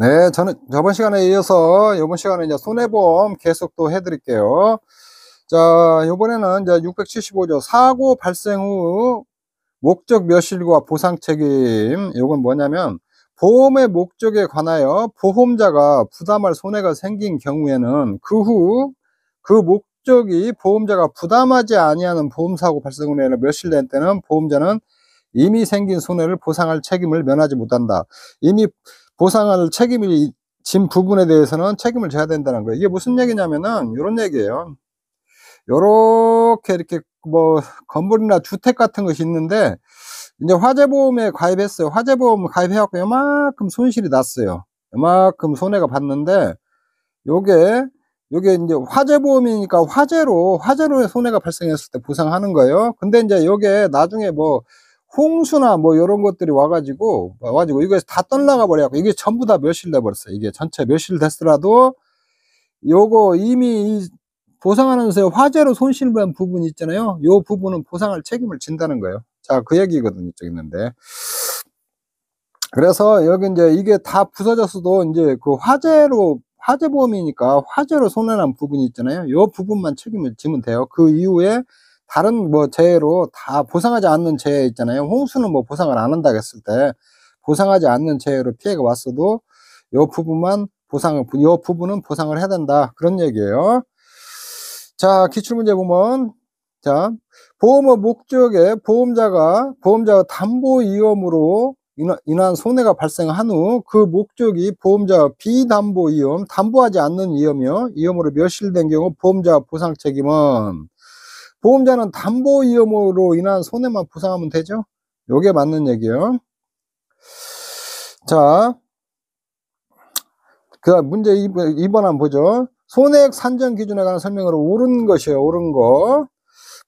네, 저는 저번 시간에 이어서 이번 시간에 이제 손해보험 계속 또 해드릴게요. 자, 이번에는 이제 675조 사고 발생 후 목적 멸실과 보상 책임. 이건 뭐냐면 보험의 목적에 관하여 보험자가 부담할 손해가 생긴 경우에는 그 후 그 목적이 보험자가 부담하지 아니하는 보험사고 발생 후에는 멸실된 때는 보험자는 이미 생긴 손해를 보상할 책임을 면하지 못한다. 이미 보상할 책임이 진 부분에 대해서는 책임을 져야 된다는 거예요. 이게 무슨 얘기냐면은 요런 얘기예요. 요렇게 이렇게 뭐 건물이나 주택 같은 것이 있는데 이제 화재보험에 가입했어요. 화재보험 가입해 갖고 요만큼 손실이 났어요. 요만큼 손해가 봤는데 요게 이제 화재보험이니까 화재로 손해가 발생했을 때 보상하는 거예요. 근데 이제 요게 나중에 뭐 홍수나 뭐 요런 것들이 와가지고 이거 다 떠나가 버려갖고 이게 전부 다 멸실돼 버렸어요. 이게 전체 멸실됐더라도 요거 이미 이 보상하면서 화재로 손실본 부분 있잖아요. 요 부분은 보상할 책임을 진다는 거예요. 자, 그 얘기거든요. 이쪽 있는데. 그래서 여기 이제 이게 다 부서졌어도 이제 그 화재보험이니까 화재로 손해난 부분이 있잖아요. 요 부분만 책임을 지면 돼요. 그 이후에 다른 뭐 재해로 다 보상하지 않는 재해 있잖아요. 홍수는 뭐 보상을 안 한다고 했을 때 보상하지 않는 재해로 피해가 왔어도 요 부분은 보상을 해야 된다. 그런 얘기예요. 자, 기출문제 보면, 자, 보험의 목적에 보험자가 담보위험으로 인한 손해가 발생한 후 그 목적이 보험자 비담보위험, 담보하지 않는 위험으로 멸실된 경우 보험자 보상 책임은 보험자는 담보위험으로 인한 손해만 보상하면 되죠. 요게 맞는 얘기예요. 자, 그 다음 문제 2번 한번 보죠. 손해액 산정 기준에 관한 설명으로 옳은 것이에요. 옳은 거.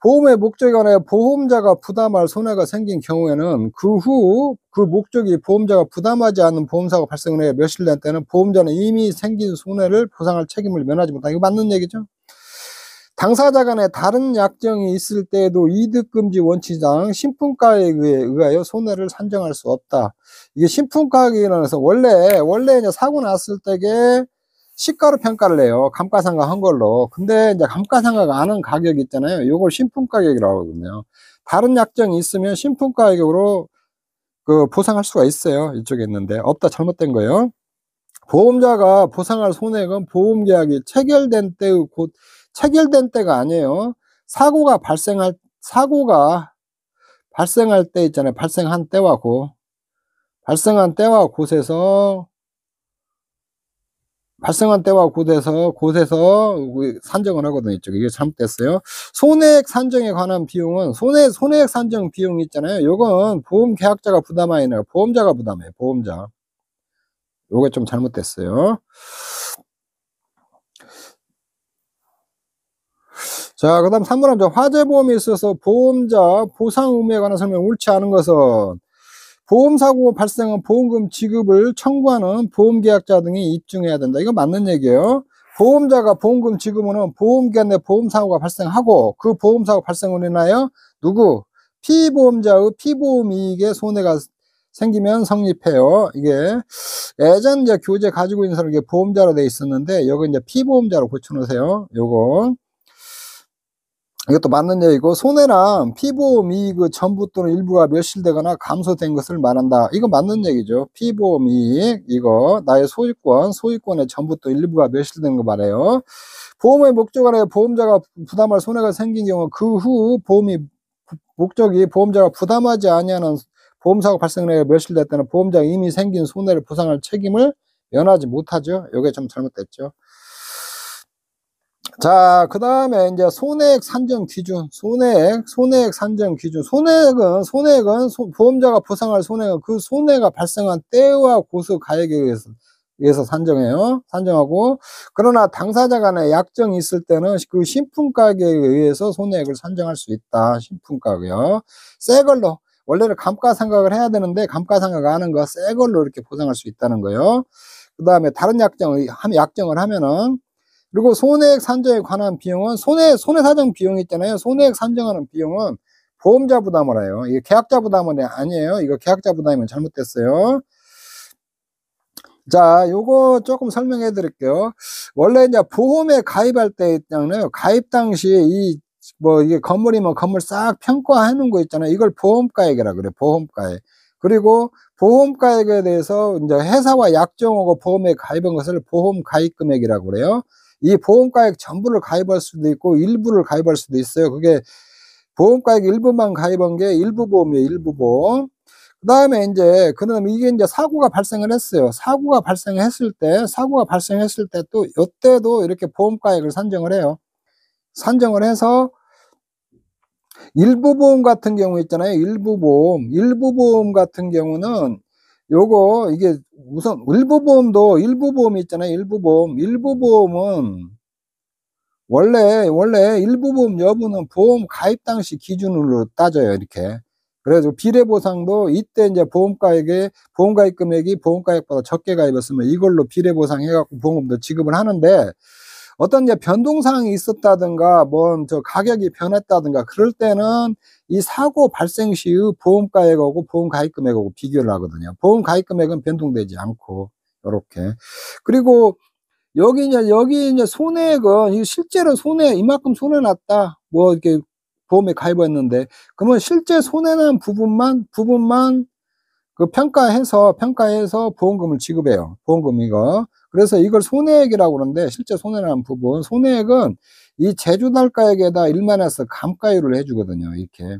보험의 목적에 관하여 보험자가 부담할 손해가 생긴 경우에는 그 후 그 목적이 보험자가 부담하지 않는 보험사고 발생 후에 멸실된 때는 보험자는 이미 생긴 손해를 보상할 책임을 면하지 못한다. 이거 맞는 얘기죠. 당사자 간에 다른 약정이 있을 때에도 이득금지 원칙상 신품가에 의하여 손해를 산정할 수 없다. 이게 신품가액이라고 해서 원래 이제 사고 났을 때게 시가로 평가를 해요. 감가상각 한 걸로. 근데 이제 감가상각 안 한 가격 있잖아요. 이걸 신품가격이라고 하거든요. 다른 약정이 있으면 신품가격으로 그 보상할 수가 있어요. 이쪽에 있는데 없다. 잘못된 거예요. 보험자가 보상할 손해액은 보험계약이 체결된 때가 아니에요. 사고가 발생할 때 있잖아요. 발생한 때와 곳에서 산정을 하거든요. 이쪽 이게 잘못됐어요. 손해액 산정에 관한 비용은 손해액 산정 비용 있잖아요. 요건 보험 계약자가 부담이 아니라 보험자가 부담해요. 보험자. 요게 좀 잘못됐어요. 자, 그 다음 3번 화재보험에 있어서 보험자 보상 의무에 관한 설명 옳지 않은 것은 보험사고 발생한 보험금 지급을 청구하는 보험계약자 등이 입증해야 된다. 이거 맞는 얘기예요. 보험자가 보험금 지급은 보험기간 내 보험사고가 발생하고 그 보험사고 발생으로 인하여 피보험자의 피보험이익에 손해가 생기면 성립해요. 이게 예전 이제 교재 가지고 있는 사람이 보험자로 돼 있었는데 여기 이제 피보험자로 고쳐놓으세요. 이것도 맞는 얘기고 손해랑 피보험 이익의 전부 또는 일부가 멸실되거나 감소된 것을 말한다. 이거 맞는 얘기죠. 피보험 이익 이거 나의 소유권의 전부 또는 일부가 멸실된 거 말해요. 보험의 목적에 보험자가 부담할 손해가 생긴 경우 그 후 목적이 보험자가 부담하지 아니하는 보험사고 발생 후에 멸실될 때는 보험자가 이미 생긴 손해를 보상할 책임을 면하지 못하죠. 이게 좀 잘못됐죠. 자, 그 다음에 이제 손해액 산정 기준. 손해액 산정 기준. 손해액은 보험자가 보상할 손해가 그 손해가 발생한 때와 고수 가액에 의해서 산정하고, 그러나 당사자 간에 약정이 있을 때는 그 신품가격에 의해서 손해액을 산정할 수 있다. 신품가격이요. 새 걸로. 원래는 감가상각을 해야 되는데, 감가상각 안 하는 거 새 걸로 이렇게 보상할 수 있다는 거예요. 그 다음에 다른 약정을 하면은, 그리고 손해액 산정에 관한 비용은 손해사정 비용 있잖아요. 손해액 산정하는 비용은 보험자 부담을 해요. 이게 계약자 부담은 아니에요. 이거 계약자 부담이면 잘못됐어요. 자, 요거 조금 설명해 드릴게요. 원래 이제 보험에 가입할 때 있잖아요. 가입 당시 이게 건물이면 건물 싹 평가해 놓은 거 있잖아요. 이걸 보험가액이라 그래요. 보험가액. 그리고 보험가액에 대해서 이제 회사와 약정하고 보험에 가입한 것을 보험 가입 금액이라고 그래요. 이 보험가액 전부를 가입할 수도 있고 일부를 가입할 수도 있어요. 그게 보험가액 일부만 가입한 게 일부 보험이에요. 일부 보험. 그다음에 인제 그다음에 이게 인제 사고가 발생을 했어요. 사고가 발생했을 때 또 요때도 이렇게 보험가액을 산정을 해요. 산정을 해서 일부 보험 같은 경우 있잖아요. 일부 보험 같은 경우는 요거 이게 우선 일부 보험이 있잖아요. 일부 보험은 원래 일부 보험 여부는 보험 가입 당시 기준으로 따져요, 이렇게. 그래서 비례 보상도 이때 인제 보험 가입 금액이 보험 가입보다 적게 가입했으면 이걸로 비례 보상해 갖고 보험금도 지급을 하는데, 어떤 이제 변동 사항이 있었다든가 가격이 변했다든가 그럴 때는 이 사고 발생 시의 보험 가액하고 보험 가입 금액하고 비교를 하거든요. 보험 가입 금액은 변동되지 않고 요렇게. 그리고 여기 이제 손해액은 이 실제로 이만큼 손해 났다. 이렇게 보험에 가입했는데, 그러면 실제 손해 난 부분만 그 평가해서 보험금을 지급해요. 보험금 이거. 그래서 이걸 손해액이라고 그러는데, 실제 손해 난 부분. 손해액은 이 제조달가액에다 1-서 감가율을 해 주거든요, 이렇게.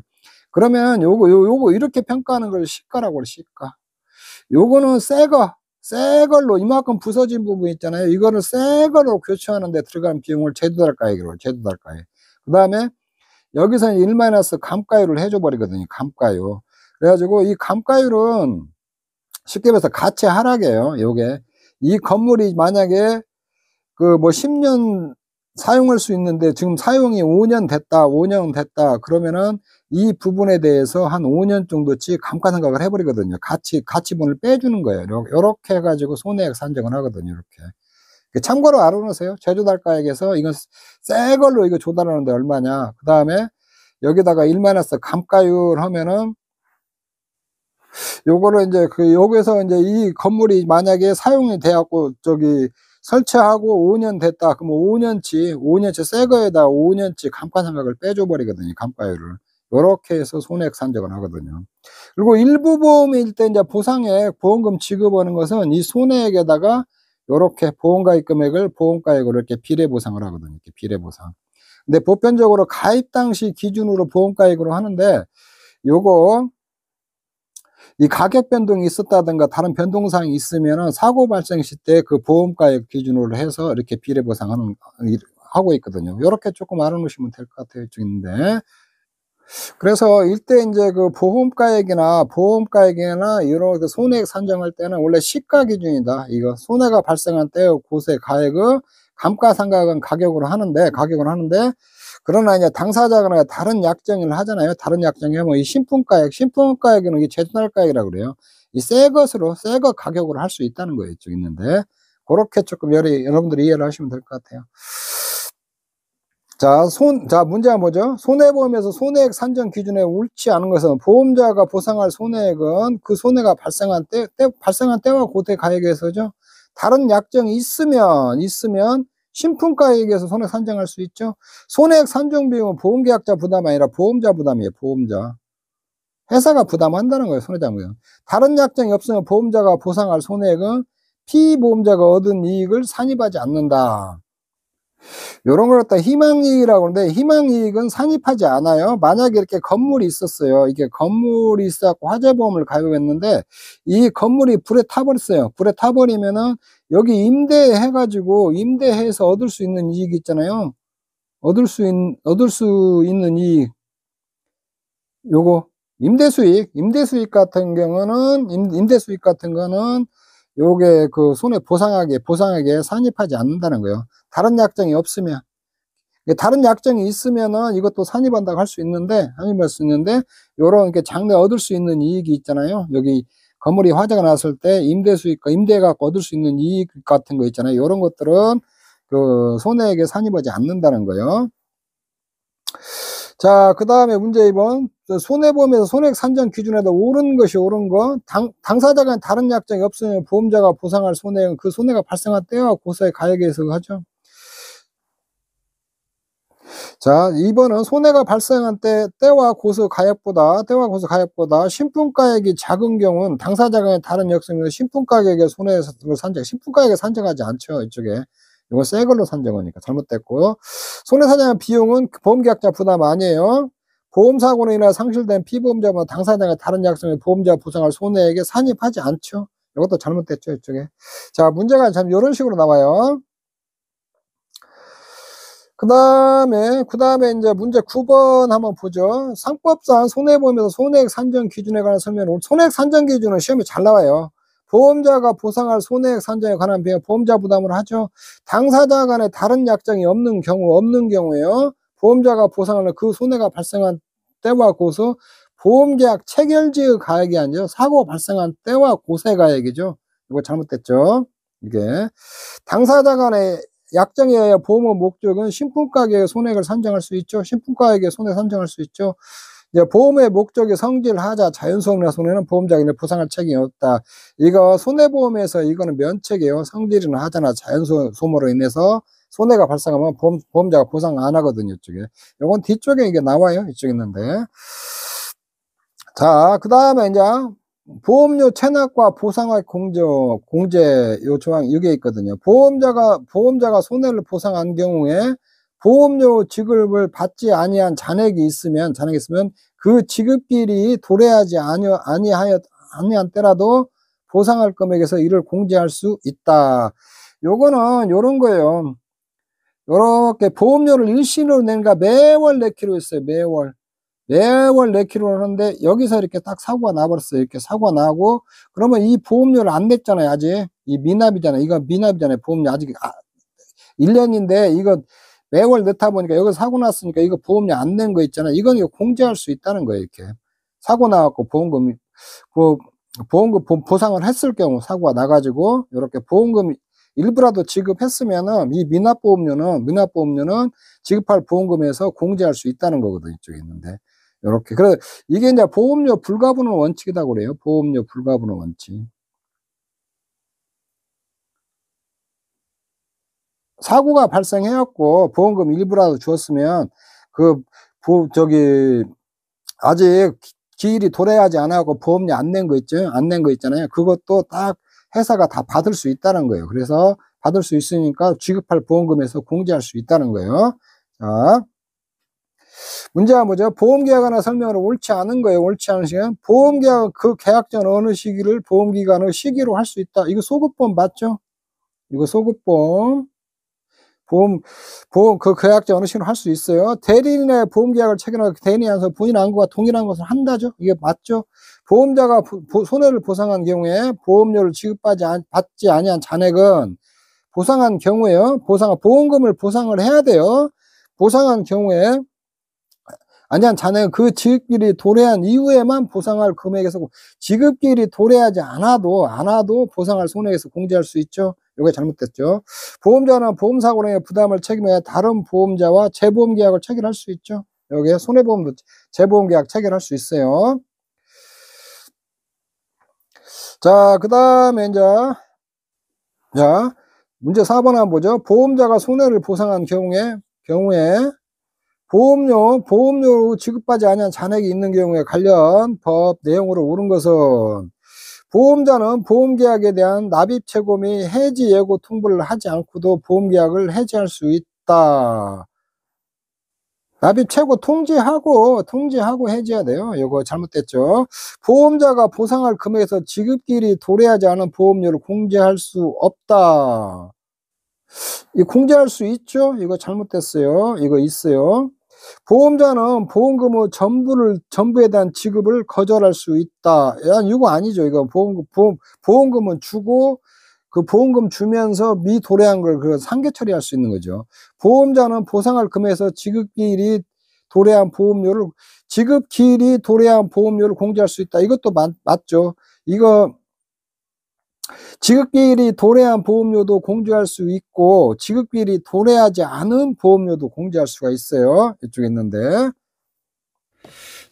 그러면 요거 이렇게 평가하는 걸 시가라고 그래, 시가. 요거는 새 걸로 이만큼 부서진 부분 있잖아요. 이거를 새 걸로 교체하는 데 들어가는 비용을 제조달가액이라고, 제조달가액. 그다음에 여기서는 1- 감가율을 해줘 버리거든요, 감가율. 그래 가지고 이 감가율은 쉽게 말해서 가치 하락이에요, 요게. 이 건물이 만약에 10년 사용할 수 있는데 지금 사용이 5년 됐다 그러면은 이 부분에 대해서 한 5년 정도치 감가상각을 해 버리거든요. 가치분을 빼주는 거예요. 요렇게 해 가지고 손해액 산정을 하거든요, 이렇게. 참고로 알아 놓으세요. 제조달가액에서 이건 새 걸로 이거 조달하는데 얼마냐. 그다음에 여기다가 1- 감가율 하면은 요거를 인제 여기서 인제 이 건물이 만약에 사용이 돼 갖고 설치하고 5년 됐다. 그러면 5년치 새 거에다 5년치 감가상각을 빼줘 버리거든요, 감가율을. 요렇게 해서 손해액 산정을 하거든요. 그리고 일부 보험일 때 인제 보험금 지급하는 것은 이 손해액에다가 요렇게 보험 가입 금액을 보험가액으로 이렇게 비례 보상을 하거든요, 이렇게 비례 보상. 근데 보편적으로 가입 당시 기준으로 보험가액으로 하는데, 요거 이 가격 변동이 있었다든가 다른 변동 사항이 있으면은 사고 발생 시 때 그 보험가액 기준으로 해서 이렇게 비례 보상하는 하고 있거든요. 요렇게 쪼끔 알아 놓으시면 될 것 같아요, 이쪽 있는데. 그래서 이때 인제 보험가액이나 이런 손해액 산정할 때는 원래 시가 기준이다. 이거 손해가 발생한 때의 고세 가액의 감가상각은 가격으로 하는데, 그러나 이제 당사자가 다른 약정을 하잖아요. 다른 약정에 이 신품가액은 이게 제조날가액이라고 그래요. 이 새 것 가격으로 할 수 있다는 거예요, 이쪽 있는데. 고렇게 조금 여러분들이 이해를 하시면 될 것 같아요. 자, 문제가 뭐죠? 손해보험에서 손해액 산정 기준에 옳지 않은 것은 보험자가 보상할 손해액은 그 손해가 발생한 때와 고대 가액에서죠. 다른 약정이 있으면 신품가액에서 손해액 산정할 수 있죠. 손해액 산정 비용은 보험계약자 부담이 아니라 보험자 부담이에요, 보험자. 회사가 부담한다는 거예요, 손해장부는. 다른 약정이 없으면 보험자가 보상할 손해액은 피보험자가 얻은 이익을 산입하지 않는다. 요런 걸 갖다 희망이익이라고 하는데, 희망이익은 산입하지 않아요. 만약에 이렇게 건물이 있었어요. 이게 건물이 있어 갖고 화재보험을 가입했는데 이 건물이 불에 타버렸어요. 불에 타버리면은 여기 임대해서 얻을 수 있는 이익 있잖아요. 얻을 수 있는 이익, 요거 임대수익 같은 경우는 임대수익 같은 거는 요게 보상액에 산입하지 않는다는 거예요. 다른 약정이 없으면. 다른 약정이 있으면은 이것도 산입한다고 산입할 수 있는데, 요런 장래 얻을 수 있는 이익이 있잖아요. 여기 건물이 화재가 났을 때 임대해 갖고 얻을 수 있는 이익 같은 거 있잖아요. 요런 것들은 손해액에 산입하지 않는다는 거예요. 자, 그다음에 문제 2번. 손해보험에서 손해액 산정 기준에도 옳은 것이 옳은 거, 당사자가 다른 약정이 없으면 보험자가 보상할 손해액은 그 손해가 발생한 때와 고소의 가액에 의해서 하죠. 자, 2번은 손해가 발생한 때와 고소 가액보다 신품가액이 작은 경우는 당사자 간의 다른 약정에서 신품가액의 손해를 신품가액에 산정하지 않죠. 이쪽에. 이거 새 걸로 산정하니까 잘못됐고. 손해사정 비용은 보험계약자 부담 아니에요. 보험사고로 인해 상실된 피보험자와 당사자가 다른 약정에 보험자 보상할 손해액에 산입하지 않죠. 이것도 잘못됐죠. 이쪽에. 자, 문제가 참 이런 식으로 나와요. 그 다음에 이제 문제 9번 한번 보죠. 상법상 손해보험에서 손해액 산정 기준에 관한 설명은, 손해액 산정 기준은 시험에 잘 나와요. 보험자가 보상할 손해액 산정에 관한 비용 보험자 부담으로 하죠. 당사자 간에 다른 약정이 없는 경우에요. 보험자가 보상하는 그 손해가 발생한 때와 고소, 보험계약 체결지의 가액이 아니죠. 사고 발생한 때와 고세 가액이죠. 이거 잘못됐죠. 이게 당사자 간의 약정에 의해 보험의 목적은 신품가액의 손해액을 산정할 수 있죠. 신품가액의 손해 산정할 수 있죠. 이제 보험의 목적이 성질하자 자연소음이나 손해는 보험자에게 보상할 책임이 없다. 이거 손해보험에서 이거는 면책이에요. 성질이나 하자나 자연소모로 인해서 손해가 발생하면 보험자가 보상 안 하거든요. 이쪽에. 이건 뒤쪽에 이게 나와요. 이쪽에 있는데. 자, 그 다음에 이제 보험료 체납과 보상액 공제 요 조항 이게 있거든요. 보험자가 손해를 보상한 경우에 보험료 지급을 받지 아니한 잔액이 있으면 그 지급일이 도래하지 아니한 때라도 보상할 금액에서 이를 공제할 수 있다. 요거는 요런 거예요. 요렇게 보험료를 일신으로 내니까 매월 내기로 했어요. 매월 내기로 하는데 여기서 이렇게 딱 사고가 나버렸어요. 이렇게 사고가 나고 그러면 이 보험료를 안 냈잖아요. 아직 이 미납이잖아요. 이거 미납이잖아요. 보험료 아직 1년인데 이거 매월 넣다 보니까 여기 사고 났으니까 이거 보험료 안 낸 거 있잖아요. 이건 이거 공제할 수 있다는 거예요. 이렇게 사고 나갖고 보험금 보상을 했을 경우 사고가 나가지고 이렇게 보험금 일부라도 지급했으면은 이 미납보험료는 지급할 보험금에서 공제할 수 있다는 거거든요. 이쪽에 있는데 이렇게 그래 이게 이제 보험료 불가분의 원칙이라고 그래요. 보험료 불가분의 원칙. 사고가 발생해갖고 보험금 일부라도 주었으면 아직 기일이 도래하지 않아갖고 보험료 안 낸 거 있죠? 안 낸 거 있잖아요. 그것도 딱 회사가 다 받을 수 있다는 거예요. 그래서 받을 수 있으니까 지급할 보험금에서 공제할 수 있다는 거예요. 자, 문제가 뭐죠? 보험계약 하나 설명으로 옳지 않은 거예요. 옳지 않은 시간. 보험계약 그 계약 전 어느 시기를 보험기간의 시기로 할 수 있다. 이거 소급보험 맞죠? 이거 소급보험. 그 계약자 어느 식으로 할 수 있어요. 대리인의 보험계약을 체결하고 대리인에서 본인 안구와 동일한 것을 한다죠. 이게 맞죠. 보험자가 손해를 보상한 경우에 보험료를 받지 아니한 잔액은 보상한 경우에요. 보험금을 보상을 해야 돼요. 보상한 경우에 아니한 잔액은 그 지급기일이 도래한 이후에만 보상할 금액에서 지급기일이 도래하지 않아도 보상할 손해에서 공제할 수 있죠. 이게 잘못됐죠. 보험자는 보험사고로 인해 부담을 책임해야 다른 보험자와 재보험계약을 체결할 수 있죠. 여기에 손해보험도 재보험계약 체결할 수 있어요. 자, 그 다음에 이제 문제 4번 한번 보죠. 보험자가 손해를 보상한 경우에 보험료 지급받지 아니한 잔액이 있는 경우에 관련 법 내용으로 옳은 것은 보험자는 보험계약에 대한 납입 최고 및 해지 예고 통보를 하지 않고도 보험계약을 해지할 수 있다. 납입 최고 통지하고 해지해야 돼요. 이거 잘못됐죠. 보험자가 보상할 금액에서 지급기일이 도래하지 않은 보험료를 공제할 수 없다. 이 공제할 수 있죠. 이거 잘못됐어요. 이거 있어요. 보험자는 보험금의 전부에 대한 지급을 거절할 수 있다. 이거 아니죠. 이거 보험금은 주고 그 보험금 주면서 미도래한 걸 상계 처리할 수 있는 거죠. 보험자는 보상할 금액에서 지급기일이 도래한 보험료를 공제할 수 있다. 이것도 맞죠. 이거 지급기일이 도래한 보험료도 공제할 수 있고 지급기일이 도래하지 않은 보험료도 공제할 수가 있어요. 이쪽에 있는데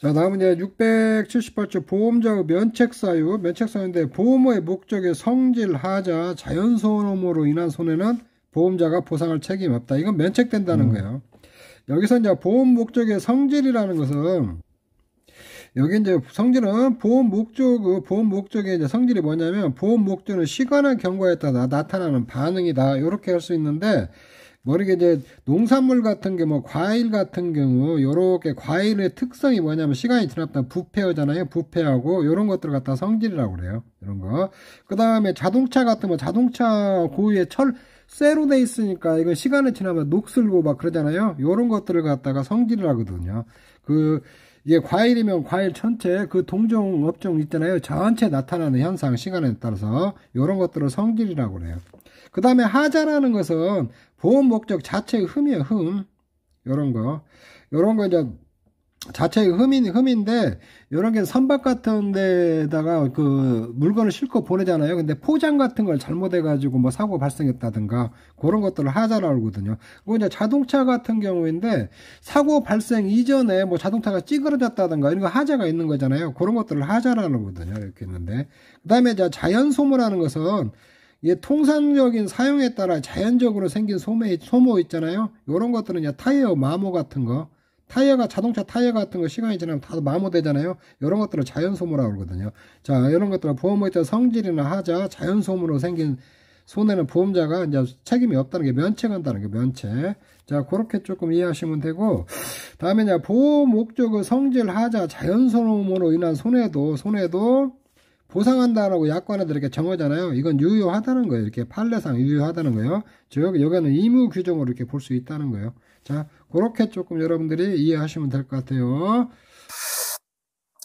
자, 다음은 이제 678조 보험자의 면책사유. 면책사유인데 보험의 목적의 성질, 하자, 자연손해로 인한 손해는 보험자가 보상할 책임이 없다. 이건 면책된다는 거예요. 여기서 이제 보험 목적의 성질이라는 것은 여기 이제 성질은 보험 목적의 이제 성질이 뭐냐면 보험 목적은 시간의 경과에 따라 나타나는 반응이다. 이렇게 할 수 있는데 모르게 이제 농산물 같은 게 뭐 과일 같은 경우 요렇게 과일의 특성이 뭐냐면 시간이 지났다 부패하잖아요. 부패하고 요런 것들을 갖다 성질이라고 그래요. 이런 거. 그 다음에 자동차 같은 거 자동차 고유의 쇠로 돼 있으니까 이건 시간이 지나면 녹슬고 막 그러잖아요. 요런 것들을 갖다가 성질이라거든요. 이게 과일이면 과일 전체 그 동종 업종 있잖아요. 전체 나타나는 현상 시간에 따라서 요런 것들을 성질이라고 그래요. 그 다음에 하자라는 것은 보험 목적 자체의 흠이에요. 흠. 요런 거 이제 자체의 흠인데 요런 게 선박 같은 데다가 그 물건을 싣고 보내잖아요. 근데 포장 같은 걸 잘못해 가지고 뭐 사고 발생했다든가 그런 것들을 하자라고 하거든요. 그리고 이제 자동차 같은 경우인데 사고 발생 이전에 뭐 자동차가 찌그러졌다든가 이런 거 하자가 있는 거잖아요. 그런 것들을 하자라는 거거든요. 이렇게 있는데 그다음에 이제 자연 소모라는 것은 이게 통상적인 사용에 따라 자연적으로 생긴 소모 있잖아요. 이런 것들은 이제 타이어 마모 같은 거 자동차 타이어 같은 거 시간이 지나면 다 마모되잖아요. 이런 것들을 자연소모라고 그러거든요. 자, 이런 것들은 보험에 따라 성질이나 하자, 자연소모로 생긴 손해는 보험자가 이제 책임이 없다는 게 면책한다는 게 면책. 자, 그렇게 조금 이해하시면 되고, 다음에 이제 보험 목적의 성질, 하자, 자연소모로 인한 손해도 보상한다라고 약관에도 이렇게 정하잖아요. 이건 유효하다는 거예요. 이렇게 판례상 유효하다는 거예요. 즉, 여기는 의무 규정으로 이렇게 볼 수 있다는 거예요. 자, 그렇게 조금 여러분들이 이해하시면 될 것 같아요.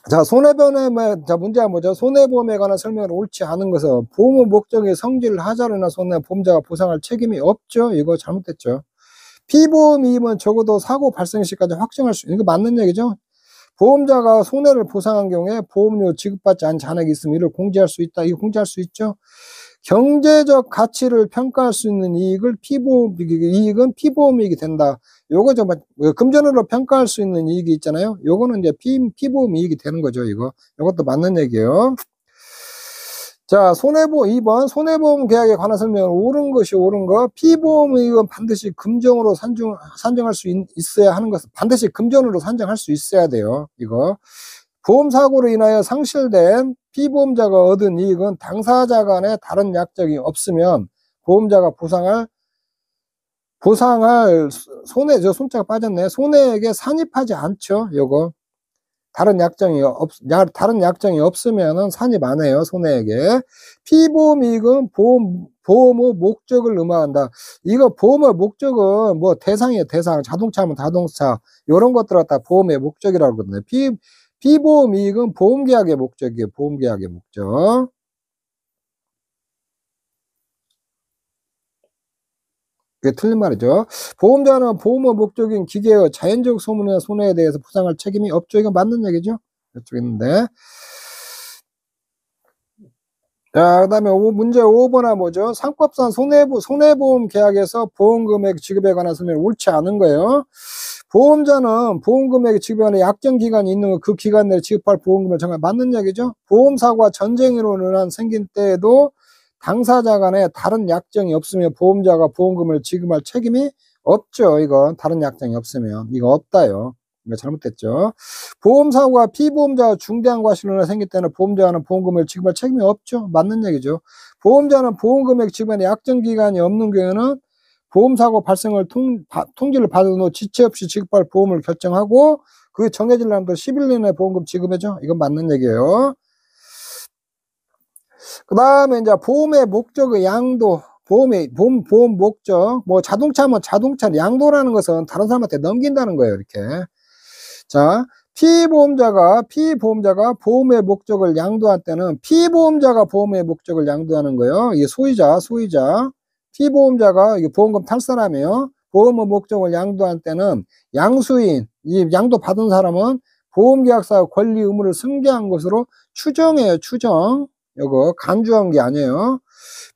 자, 문제가 뭐죠? 손해보험에 관한 설명을 옳지 않은 것은 보험 목적의 성질, 하자로나 손해 보험자가 보상할 책임이 없죠. 이거 잘못됐죠. 피보험 이임은 적어도 사고 발생 시까지 확정할 수 있는 거 맞는 얘기죠. 보험자가 손해를 보상한 경우에 보험료 지급받지 않은 잔액이 있으면 이를 공제할 수 있다. 이거 공제할 수 있죠. 경제적 가치를 평가할 수 있는 이익은 피보험이익이 된다. 요거 금전으로 평가할 수 있는 이익이 있잖아요. 요거는 이제 피보험 이익이 되는 거죠. 요것도 맞는 얘기예요. 자, 2번 손해보험 계약에 관한 설명은 옳은 것이 옳은 거. 피보험 이익은 반드시 금전으로 산정할 수 있어야 하는 것은 반드시 금전으로 산정할 수 있어야 돼요. 이거 보험사고로 인하여 상실된 피보험자가 얻은 이익은 당사자 간에 다른 약정이 없으면 보험자가 보상할 손해, 손자가 빠졌네. 손해액에 산입하지 않죠. 요거. 다른 약정이 없으면은 산입 안 해요. 손해액에. 피보험 이익은 보험의 목적을 의미한다. 이거 보험의 목적은 뭐 대상이에요. 대상. 자동차면 자동차. 요런 것들 갖다 보험의 목적이라고 그러거든요. 피보험 이익은 보험계약의 목적이에요. 보험계약의 목적. 그게 틀린 말이죠. 보험자는 보험의 목적인 기계의 자연적 소문이나 손해에 대해서 보상할 책임이 없죠. 이건 맞는 얘기죠. 이쪽에 있는데. 자, 그 다음에 문제 5번은 뭐죠? 상법상 손해보험 계약에서 보험금액 지급에 관한 설명이 옳지 않은 거예요. 보험자는 보험금액 지급에 관한 약정 기간이 있는 그 기간 내에 지급할 보험금을 정말 맞는 얘기죠. 보험사고가 전쟁으로 인한 생긴 때에도 당사자 간에 다른 약정이 없으면 보험자가 보험금을 지급할 책임이 없죠. 이건 다른 약정이 없으면 이거 없다요. 이거 잘못됐죠. 보험사고가 피보험자와 중대한 과실로 생길 때는 보험자는 보험금을 지급할 책임이 없죠. 맞는 얘기죠. 보험자는 보험금액 지급에 약정 기간이 없는 경우에는 보험사고 발생을 통지를 받은 후 지체 없이 지급할 보험을 결정하고 그 정해질 날부터 10일 이내 보험금 지급해줘. 이건 맞는 얘기예요. 그 다음에 이제 보험의 목적의 양도, 보험 목적, 뭐 자동차면 자동차 양도라는 것은 다른 사람한테 넘긴다는 거예요. 이렇게. 자, 피보험자가 보험의 목적을 양도할 때는 피보험자가 보험의 목적을 양도하는 거예요. 이게 소유자. 피보험자가 이게 보험금 탈사람이에요. 보험의 목적을 양도할 때는 양수인, 이 양도 받은 사람은 보험계약사의 권리 의무를 승계한 것으로 추정해요. 추정. 이거 간주한 게 아니에요.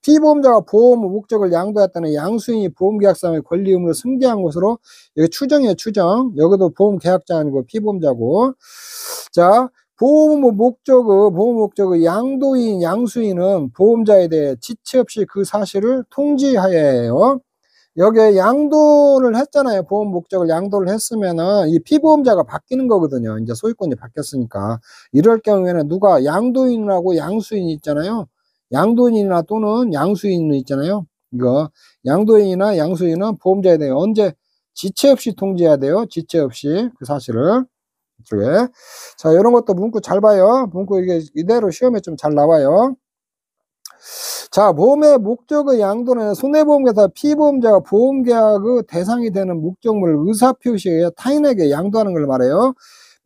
피보험자가 보험 목적을 양도했다는 양수인이 보험계약사의 권리 의무를 승계한 것으로 여기 추정이에요. 추정. 여기도 보험계약자 아니고 피보험자고. 자, 보호 목적의 양도인, 양수인은 보험자에 대해 지체 없이 그 사실을 통지하여야 해요. 여기에 양도를 했잖아요. 보험 목적을 양도를 했으면은 이 피보험자가 바뀌는 거거든요. 이제 소유권이 바뀌었으니까. 이럴 경우에는 누가 양도인하고 양수인이 있잖아요. 양도인이나 또는 양수인이 있잖아요. 이거 양도인이나 양수인은 보험자에 대해 언제 지체 없이 통지해야 돼요. 지체 없이 그 사실을. 이쪽에. 자, 이런 것도 문구 잘 봐요. 문구 이게 이대로 시험에 좀 잘 나와요. 자, 보험의 목적의 양도는 손해보험회사 피보험자가 보험계약의 대상이 되는 목적물을 의사표시에 의해 타인에게 양도하는 걸 말해요.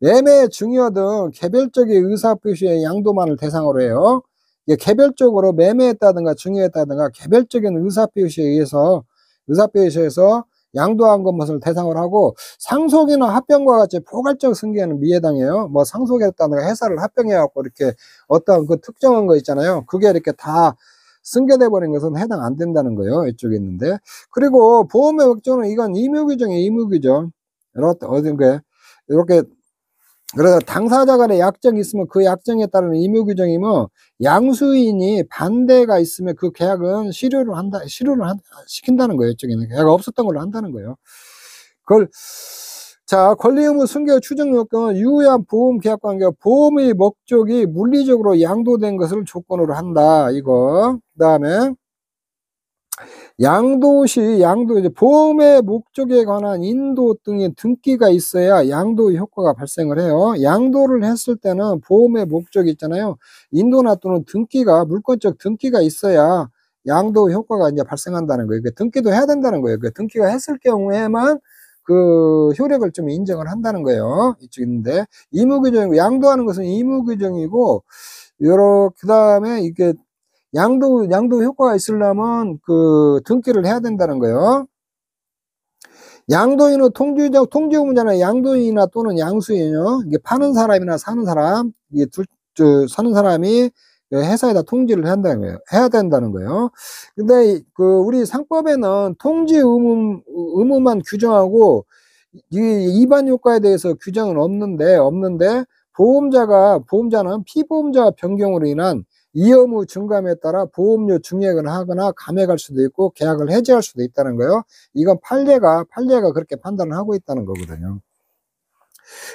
매매, 증여 등 개별적인 의사표시의 양도만을 대상으로 해요. 이게 개별적으로 매매했다든가 증여했다든가 개별적인 의사표시에서 양도한 것을 대상으로 하고 상속이나 합병과 같이 포괄적 승계는 미해당해요. 뭐 상속했다든가 회사를 합병해갖고 이렇게 어떤 그 특정한 거 있잖아요. 그게 이렇게 다 승계돼 버린 것은 해당 안 된다는 거예요. 이쪽에 있는데. 그리고 보험의 목적은 이건 의무규정이에요. 의무규정. 이렇게 그래서 당사자 간에 약정이 있으면 그 약정에 따른 의무규정이면 양수인이 반대가 있으면 그 계약은 실효를 시킨다는 거예요. 이쪽에는 계약 없었던 걸로 한다는 거예요. 자, 권리 의무 승계 추정 요건은 유효한 보험 계약 관계와 보험의 목적이 물리적으로 양도된 것을 조건으로 한다. 이거. 그다음에 이제 보험의 목적에 관한 인도 등의 등기가 있어야 양도 효과가 발생을 해요. 양도를 했을 때는 보험의 목적이 있잖아요. 인도나 또는 물권적 등기가 있어야 양도 효과가 이제 발생한다는 거예요. 등기도 해야 된다는 거예요. 등기가 했을 경우에만 그 효력을 좀 인정을 한다는 거예요. 이쪽 있는데 의무규정이고 양도하는 것은 의무규정이고 그 다음에 이게 양도 효과가 있으려면 그 등기를 해야 된다는 거예요. 양도인은 통지 의무자는 양도인이나 또는 양수인이요. 이게 파는 사람이나 사는 사람, 이게 사는 사람이 회사에다 통지를 해야 된다는 거예요. 근데 그 우리 상법에는 통지 의무만 규정하고 이 위반 효과에 대해서 규정은 없는데 보험자는 피보험자 변경으로 인한 이 의무 증감에 따라 보험료 증액을 하거나 감액할 수도 있고 계약을 해지할 수도 있다는 거예요. 이건 판례가 그렇게 판단을 하고 있다는 거거든요.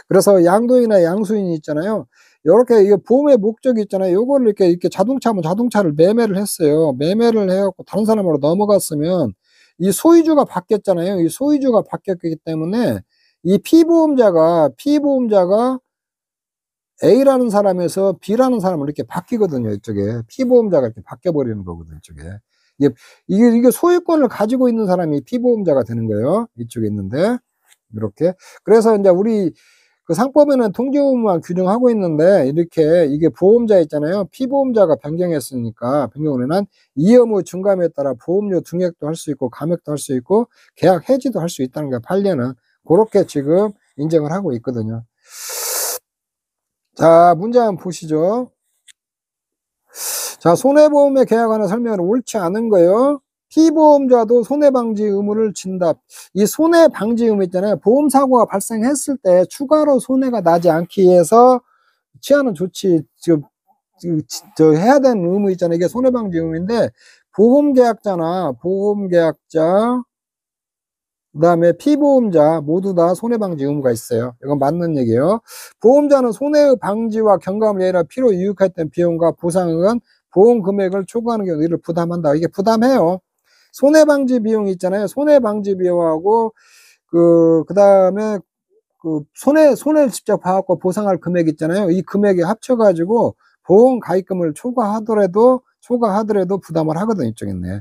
그래서 양도인이나 양수인이 있잖아요. 이렇게 이 보험의 목적이 있잖아요. 요거를 이렇게 자동차면 자동차를 매매를 했어요. 매매를 해갖고 다른 사람으로 넘어갔으면 이 소유주가 바뀌었잖아요. 이 소유주가 바뀌었기 때문에 이 피보험자가 A라는 사람에서 B라는 사람으로 이렇게 바뀌거든요. 이쪽에 피보험자가 이렇게 바뀌어버리는 거거든요. 이쪽에 이게 소유권을 가지고 있는 사람이 피보험자가 되는 거예요. 이쪽에 있는데 이렇게 그래서 이제 우리 그 상법에는 통지의무만 규정하고 있는데 이렇게 이게 보험자 있잖아요. 피보험자가 변경을 한 이 의무 증감에 따라 보험료 증액도 할 수 있고 감액도 할 수 있고 계약 해지도 할 수 있다는 거예요. 판례는 그렇게 지금 인정을 하고 있거든요. 자, 문제 한번 보시죠. 자, 손해보험의 계약하는 설명은 옳지 않은 거예요. 피보험자도 손해방지 의무를 진다. 이 손해방지 의무 있잖아요. 보험사고가 발생했을 때 추가로 손해가 나지 않기 위해서 취하는 조치, 해야 되는 의무 있잖아요. 이게 손해방지 의무인데, 보험계약자, 그 다음에 피보험자 모두 다 손해방지 의무가 있어요. 이건 맞는 얘기예요. 보험자는 손해 방지와 경감을 예라 필요 이익했던 비용과 보상은 보험 금액을 초과하는 경우 이를 부담한다. 이게 부담해요. 손해방지 비용이 있잖아요. 손해방지 비용하고 그다음에 손해를 직접 봐갖고 보상할 금액 있잖아요. 이 금액이 합쳐가지고 보험 가입금을 초과하더라도 부담을 하거든요. 이쪽에 있네.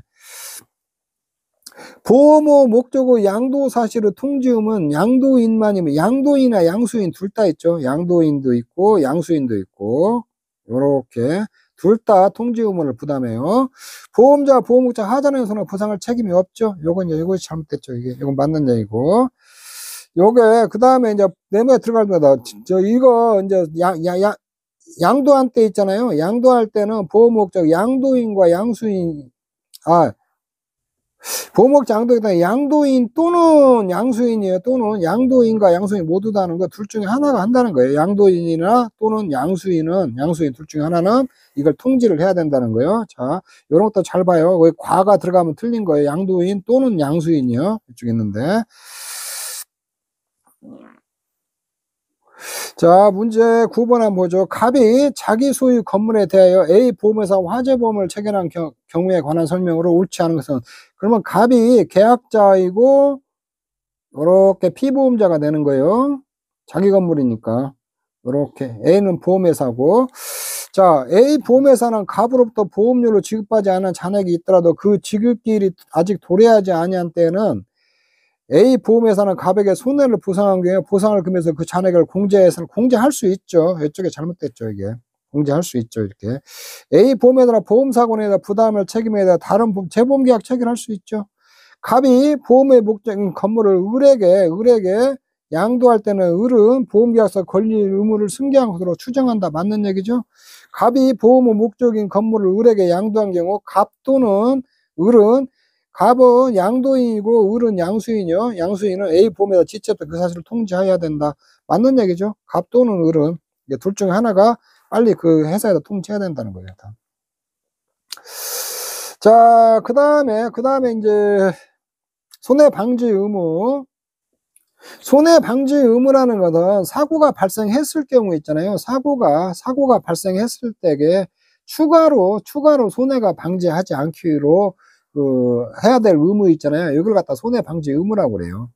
보험의 목적의 양도 사실의 통지음은 양도인만이면 양도인이나 양수인 둘 다 있죠. 양도인도 있고 양수인도 있고 요렇게 둘 다 통지 의무를 부담해요. 보험자, 보험업자 하자에서는 보상할 책임이 없죠. 이것이 잘못됐죠. 이건 맞는 얘기고. 요게 그 다음에 이제 내부에 들어갈 때마다 이거 이제 양도할 때 있잖아요. 양도할 때는 보험 목적 양도인과 양수인 보호목적 양도인은 양도인 또는 양수인이에요. 또는 양도인과 양수인 모두 다 하는 거 둘 중에 하나가 한다는 거예요. 양도인이나 또는 양수인 둘 중에 하나는 이걸 통지를 해야 된다는 거예요. 자, 요런 것도 잘 봐요. 왜 과가 들어가면 틀린 거예요. 양도인 또는 양수인이요. 이쪽에 있는데. 자, 문제 9번 한번 보죠. 갑이 자기 소유 건물에 대하여 A 보험회사 화재보험을 체결한 경우에 관한 설명으로 옳지 않은 것은, 그러면 갑이 계약자이고 이렇게 피보험자가 되는 거예요. 자기 건물이니까. 이렇게 A는 보험회사고, 자, A 보험회사는 갑으로부터 보험료를 지급하지 않은 잔액이 있더라도 그 지급기일이 아직 도래하지 아니한 때에는 A 보험회사는 갑에게 손해를 보상한 경우에 보상을 금해서 그 잔액을 공제할 수 있죠. 이쪽에 잘못됐죠, 이게. 공제할 수 있죠, 이렇게. A 보험회사나 보험사고에 대해 부담을 책임에 대해 다른 재보험계약 체결할 수 있죠. 갑이 보험의 목적인 건물을 을에게 양도할 때는 을은 보험계약서 권리 의무를 승계한 것으로 추정한다. 맞는 얘기죠. 갑이 보험의 목적인 건물을 을에게 양도한 경우 갑 또는 을은, 갑은 양도인이고 을은 양수인이요. 양수인은 A 보험에다 지체했던 그 사실을 통지해야 된다. 맞는 얘기죠. 갑 또는 을은 둘 중에 하나가 빨리 그 회사에다 통지해야 된다는 거예요. 자, 그 다음에 이제 손해방지 의무. 손해방지 의무라는 것은 사고가 발생했을 경우 있잖아요. 사고가 발생했을 때에 추가로 손해가 방지하지 않기로 해야 될 의무 있잖아요. 이걸 갖다 손해방지 의무라고 그래요.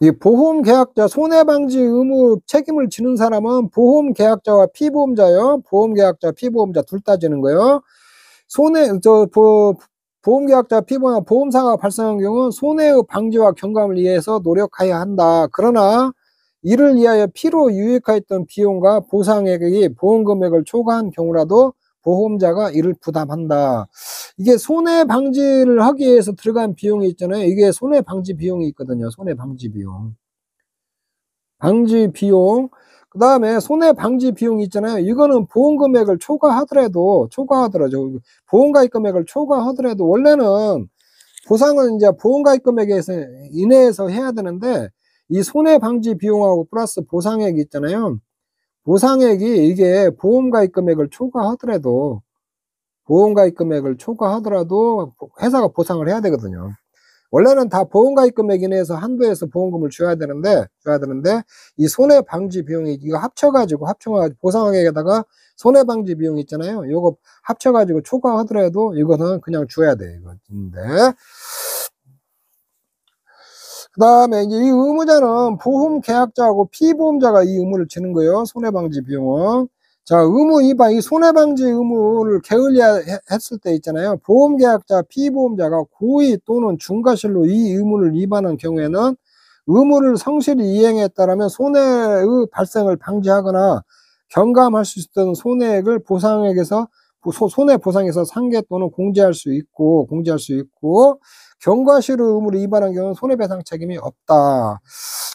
이 보험계약자 손해방지 의무 책임을 지는 사람은 보험계약자와 피보험자요. 보험계약자, 피보험자 둘 다 지는 거예요. 보험계약자, 피보험자, 보험사고가 발생한 경우 손해의 방지와 경감을 위해서 노력해야 한다. 그러나 이를 위하여 피로 유익하였던 비용과 보상액이 보험금액을 초과한 경우라도 보험자가 이를 부담한다. 이게 손해방지를 하기 위해서 들어간 비용이 있잖아요. 이게 손해방지 비용이 있거든요. 손해방지 비용. 방지 비용. 그 다음에 손해방지 비용이 있잖아요. 이거는 보험금액을 초과하더라도, 보험가입 금액을 초과하더라도, 원래는 보상은 이제 보험가입 금액에 이내에서 해야 되는데, 이 손해방지 비용하고 플러스 보상액이 있잖아요. 보상액이 이게 보험가입 금액을 초과하더라도 회사가 보상을 해야 되거든요. 원래는 다 보험가입 금액 이내에서 한도에서 보험금을 줘야 되는데 이 손해방지 비용이 이거 합쳐가지고 보상액에다가 손해방지 비용 있잖아요. 이거 합쳐가지고 초과하더라도 이거는 그냥 줘야 돼. 이거인데. 그 다음에 이제 이 의무자는 보험계약자하고 피보험자가 이 의무를 지는 거예요. 손해방지 비용은. 자, 의무 위반, 이 손해방지 의무를 게을리했을 때 있잖아요. 보험계약자, 피보험자가 고의 또는 중과실로 이 의무를 위반한 경우에는 의무를 성실히 이행했다라면 손해의 발생을 방지하거나 경감할 수 있던 손해액을 손해보상에서 상계 또는 공제할 수 있고 경과실 의무를 위반한 경우는 손해배상 책임이 없다.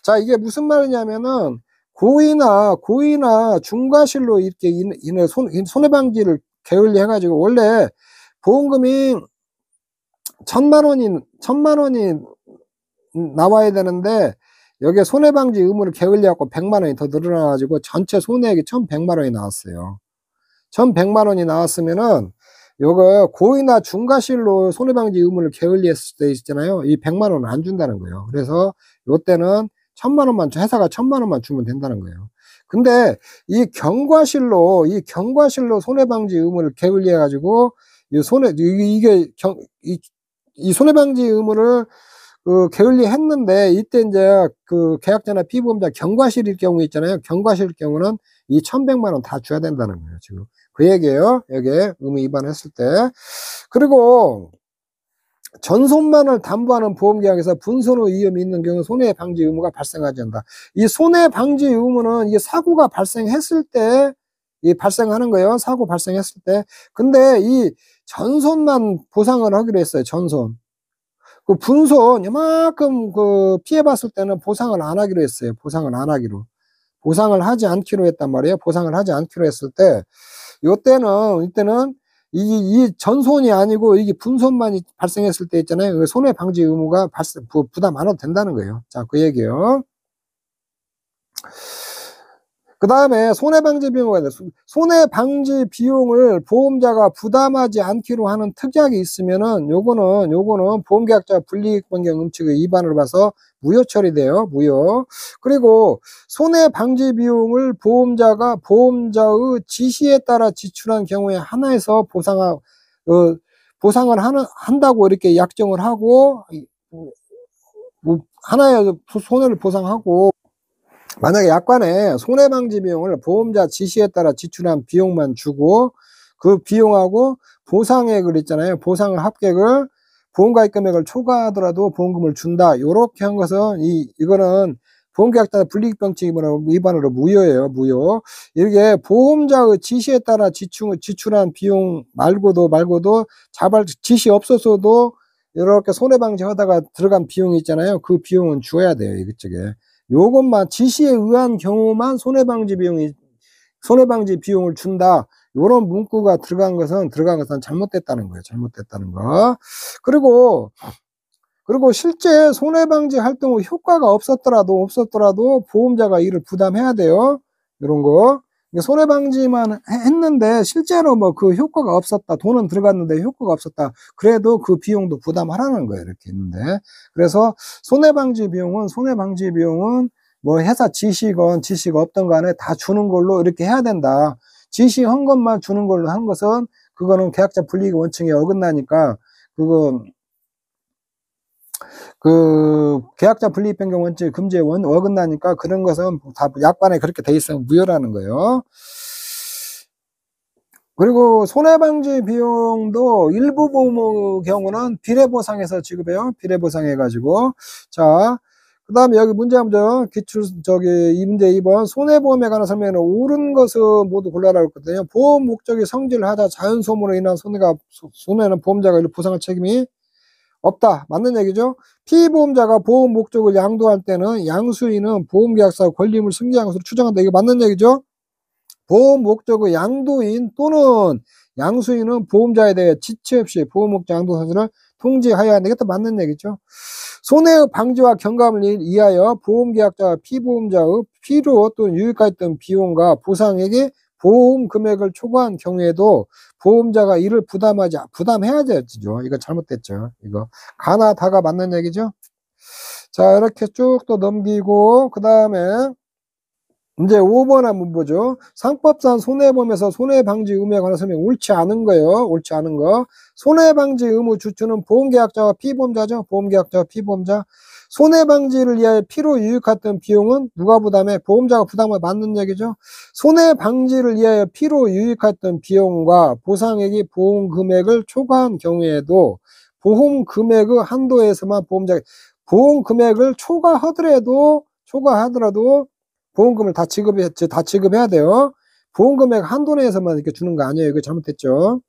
자, 이게 무슨 말이냐면은 고의나 중과실로 이렇게 손해방지를 게을리 해가지고 원래 보험금이 1,000만 원이 나와야 되는데 여기에 손해방지 의무를 게을리하고 100만 원이 더 늘어나가지고 전체 손해액이 1,100만 원이 나왔어요. 1,100만 원이 나왔으면은 요거 고의나 중과실로 손해방지 의무를 게을리했을 때 있잖아요. 이 100만 원은 안 준다는 거예요. 그래서 요때는 1,000만 원만 회사가 1,000만 원만 주면 된다는 거예요. 근데 이 경과실로 손해방지 의무를 게을리해 가지고 이 손해방지 의무를 게을리 했는데 이때 이제 계약자나 피보험자 경과실일 경우 있잖아요. 경과실일 경우는 이 1,100만 원 다 줘야 된다는 거예요. 지금 그 얘기예요. 여기에 의무 위반했을 때. 그리고 전손만을 담보하는 보험계약에서 분손의 위험이 있는 경우 손해방지 의무가 발생하지 않는다. 이 손해방지 의무는 이게 사고가 발생했을 때 발생하는 거예요. 사고 발생했을 때. 근데 이 전손만 보상을 하기로 했어요. 전손. 분손 이만큼 피해봤을 때는 보상을 안 하기로 했어요. 보상을 하지 않기로 했단 말이에요. 보상을 하지 않기로 했을 때 이때는 이 전손이 아니고 이게 분손만이 발생했을 때 있잖아요. 그 손해방지 의무가 부담 안 해도 된다는 거예요. 자, 그 얘기요. 그 다음에 손해방지 비용이 있는데, 손해방지 비용을 보험자가 부담하지 않기로 하는 특약이 있으면은 요거는 보험계약자 불이익변경 음칙의 위반을 봐서 무효 처리돼요. 무효. 그리고 손해방지 비용을 보험자가 보험자의 지시에 따라 지출한 경우에 하나에서 보상을 한다고 이렇게 약정을 하고, 하나의 손해를 보상하고, 만약에 약관에 손해방지 비용을 보험자 지시에 따라 지출한 비용만 주고 그 비용하고 보상액을 있잖아요. 보상을 합격을 보험가입 금액을 초과하더라도 보험금을 준다. 요렇게 한 것은 이거는 보험계약자 불이익변칙 위반으로 무효예요. 무효. 이게 보험자의 지시에 따라 지출한 비용 말고도 지시 없었어도 이렇게 손해방지 하다가 들어간 비용이 있잖아요. 그 비용은 줘야 돼요. 이쪽에. 요것만 지시에 의한 경우만 손해방지 비용을 준다. 요런 문구가 들어간 것은 잘못됐다는 거예요. 잘못됐다는 거. 그리고 실제 손해방지 활동 후 효과가 없었더라도 보험자가 이를 부담해야 돼요. 이런 거. 손해방지만 했는데 실제로 뭐 그 효과가 없었다. 돈은 들어갔는데 효과가 없었다. 그래도 그 비용도 부담하라는 거예요. 이렇게 있는데. 그래서 손해방지 비용은 뭐 회사 지시건 지시가 없던 간에 다 주는 걸로 이렇게 해야 된다. 지시한 것만 주는 걸로 한 것은 그거는 계약자 불이익 원칙에 어긋나니까 계약자 불이익 변경 원칙 금지에 어긋나니까 그런 것은 다 약관에 그렇게 돼 있으면 무효라는 거예요. 그리고 손해방지 비용도 일부 보험 경우는 비례보상에서 지급해요. 비례보상해가지고. 자, 그 다음에 여기 문제 이 문제 2번. 손해보험에 관한 설명은 옳은 것을 모두 골라라 했거든요. 보험 목적이 성질을 하자 자연소모로 인한 손해는 보험자가 보상할 책임이 없다. 맞는 얘기죠. 피보험자가 보험 목적을 양도할 때는 양수인은 보험계약사 권리임을 승계한 것으로 추정한다. 이거 맞는 얘기죠. 보험 목적의 양도인 또는 양수인은 보험자에 대해 지체 없이 보험 목적 양도 사실을 통지하여야 한다. 이것도 맞는 얘기죠. 손해 방지와 경감을 위하여 보험계약자와 피보험자의 필요 또는 유익하였던 비용과 보상액이 보험 금액을 초과한 경우에도 보험자가 이를 부담해야 되죠. 이거 잘못됐죠. 이거 가나 다가 맞는 얘기죠. 자, 이렇게 쭉 또 넘기고 그 다음에 이제 5번 한번 보죠. 상법상 손해보험에서 손해방지 의무에 관한 설명 옳지 않은 거예요. 옳지 않은 거. 손해방지 의무 주체는 보험계약자와 피보험자죠. 보험계약자와 피보험자. 손해방지를 위하여 필요 유익했던 비용은 누가 부담해? 보험자가 부담을 맞는 얘기죠. 손해방지를 위하여 필요 유익했던 비용과 보상액이 보험 금액을 초과한 경우에도 보험 금액의 한도에서만 보험 금액을 초과하더라도 보험금을 다 지급해야 돼요. 보험금액 한도 내에서만 이렇게 주는 거 아니에요. 이거 잘못됐죠.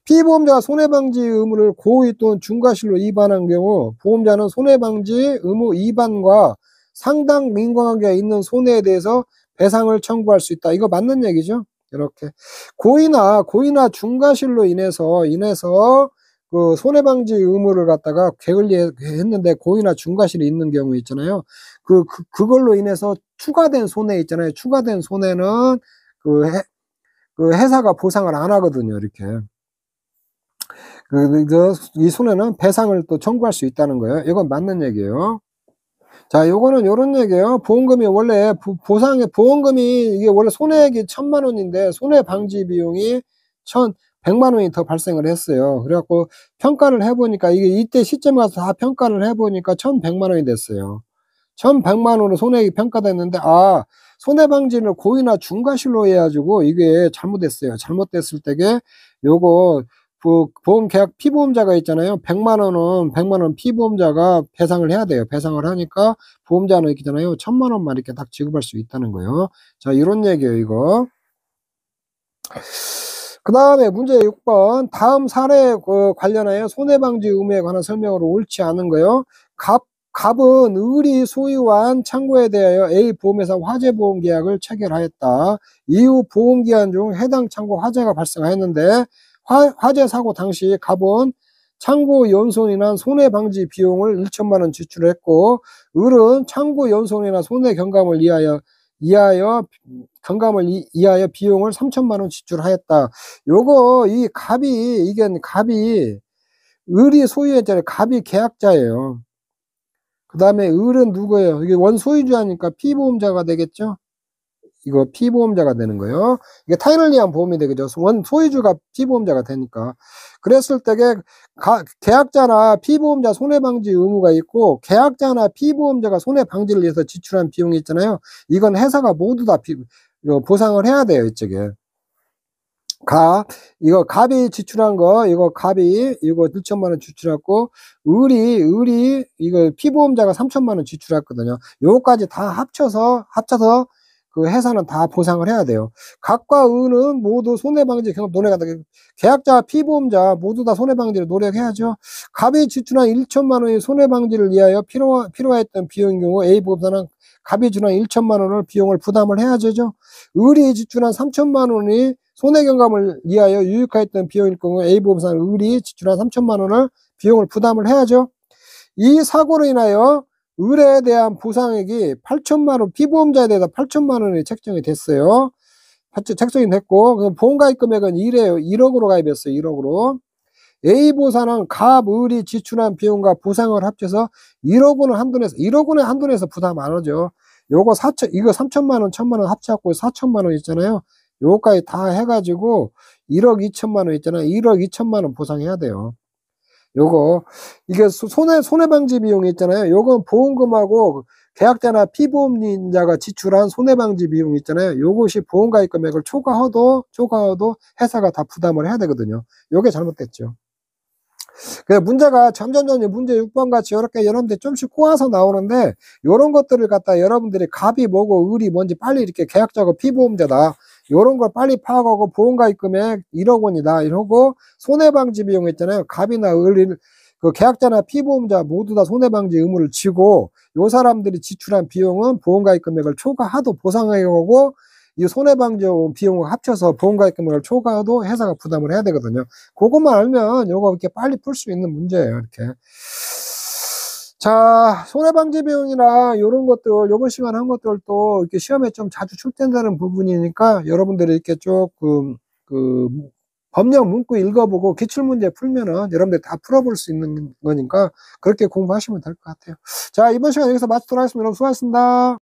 피보험자가 손해방지 의무를 고의 또는 중과실로 위반한 경우 보험자는 손해방지 의무 위반과 상당 인과관계가 있는 손해에 대해서 배상을 청구할 수 있다. 이거 맞는 얘기죠. 이렇게 고의나 중과실로 인해서 그 손해방지 의무를 갖다가 게을리했는데 고의나 중과실이 있는 경우 있잖아요. 그걸로 인해서 추가된 손해 있잖아요. 추가된 손해는 그 회사가 보상을 안 하거든요. 이렇게. 이 손해는 배상을 또 청구할 수 있다는 거예요. 이건 맞는 얘기예요. 자, 요거는 요런 얘기예요. 보험금이 원래 보험금이 이게 원래 손해액이 1,000만 원인데 손해 방지 비용이 100만 원이 더 발생을 했어요. 그래갖고 평가를 해보니까 이때 시점에 가서 다 평가를 해보니까 1,100만 원이 됐어요. 1,100만 원으로 손해액이 평가됐는데 손해방지를 고의나 중과실로 해가지고 이게 잘못됐어요. 잘못됐을 때게 요거 보험계약 피보험자가 있잖아요. 100만 원 피보험자가 배상을 해야 돼요. 배상을 하니까 보험자는 있잖아요. 1,000만 원만 이렇게 딱 지급할 수 있다는 거예요. 자, 이런 얘기예요, 이거. 그 다음에 문제 6번. 다음 사례 관련하여 손해방지 의무에 관한 설명으로 옳지 않은 거예요. 갑은 을이 소유한 창고에 대하여 A 보험회사 화재보험 계약을 체결하였다. 이후 보험기한 중 해당 창고 화재가 발생하였는데 화재 사고 당시 갑은 창고 연손 인한 손해방지 비용을 1천만 원 지출했고, 을은 창고 연손 인한 손해 경감을 이하여 비용을 3천만 원 지출하였다. 요거 이 갑이 이게 갑이 을이 소유했잖아요. 갑이 계약자예요. 그 다음에 을은 누구예요? 이게 원소유주하니까 피보험자가 되겠죠? 이거 피보험자가 되는 거예요. 이게 타인을 위한 보험이 되겠죠. 원소유주가 피보험자가 되니까. 그랬을 때 계약자나 피보험자 손해방지 의무가 있고, 계약자나 피보험자가 손해방지를 위해서 지출한 비용이 있잖아요. 이건 회사가 모두 다 이거 보상을 해야 돼요. 이쪽에. 이거 갑이 지출한 거, 이거 1천만 원 지출했고, 을이 이거 피보험자가 3천만 원 지출했거든요. 요거까지 다 합쳐서 그 회사는 다 보상을 해야 돼요. 갑과 을은 모두 손해방지 경험 노력한다. 계약자, 피보험자 모두 다 손해방지를 노력해야죠. 갑이 지출한 1천만 원의 손해방지를 위하여 필요했던 비용인 경우 A 보험사는 갑이 지출한 1천만 원을 비용을 부담을 해야죠. 을이 지출한 3천만 원이 손해경감을 위하여 유익하였던 비용일 경우 A보험사는 을이 지출한 3천만 원을 비용을 부담을 해야죠. 이 사고로 인하여 을에 대한 보상액이 8천만 원, 피보험자에 대해서 8천만 원이 책정이 됐어요. 책정이 됐고, 보험가입 금액은 1억으로 가입했어요. 1억으로. A보험사는 갑, 을이 지출한 비용과 보상을 합쳐서 1억 원의 한돈에서 부담 안 하죠. 이거 3천만 원, 1천만 원 합쳐갖고 4천만 원 있잖아요. 요거까지 다 해가지고 1억 2천만 원 있잖아요. 1억 2천만 원 보상해야 돼요. 이게 손해방지 비용이 있잖아요. 요건 보험금하고 계약자나 피보험자가 지출한 손해방지 비용이 있잖아요. 요것이 보험가입 금액을 초과해도 회사가 다 부담을 해야 되거든요. 요게 잘못됐죠. 문제가 점점 문제 6번 같이 이렇게 여러분들 좀씩 꼬아서 나오는데, 요런 것들을 갖다 여러분들이 갑이 뭐고 을이 뭔지 빨리 이렇게 계약자고 피보험자다, 요런 걸 빨리 파악하고 보험가입 금액 1억 원이다 이러고, 손해방지 비용 있잖아요. 갑이나 을, 그 계약자나 피보험자 모두 다 손해방지 의무를 지고, 요 사람들이 지출한 비용은 보험가입 금액을 초과하도 보상해 오고, 이 손해방지 비용을 합쳐서 보험가입 금액을 초과해도 회사가 부담을 해야 되거든요. 그것만 알면 요거 이렇게 빨리 풀 수 있는 문제예요. 이렇게. 자, 손해방지 비용이나 이런 것들, 요번 시간 한 것들도 이렇게 시험에 좀 자주 출제된다는 부분이니까 여러분들이 이렇게 조금 법령 문구 읽어보고 기출문제 풀면은 여러분들 다 풀어볼 수 있는 거니까 그렇게 공부하시면 될 것 같아요. 자, 이번 시간 여기서 마치도록 하겠습니다. 여러분 수고하셨습니다.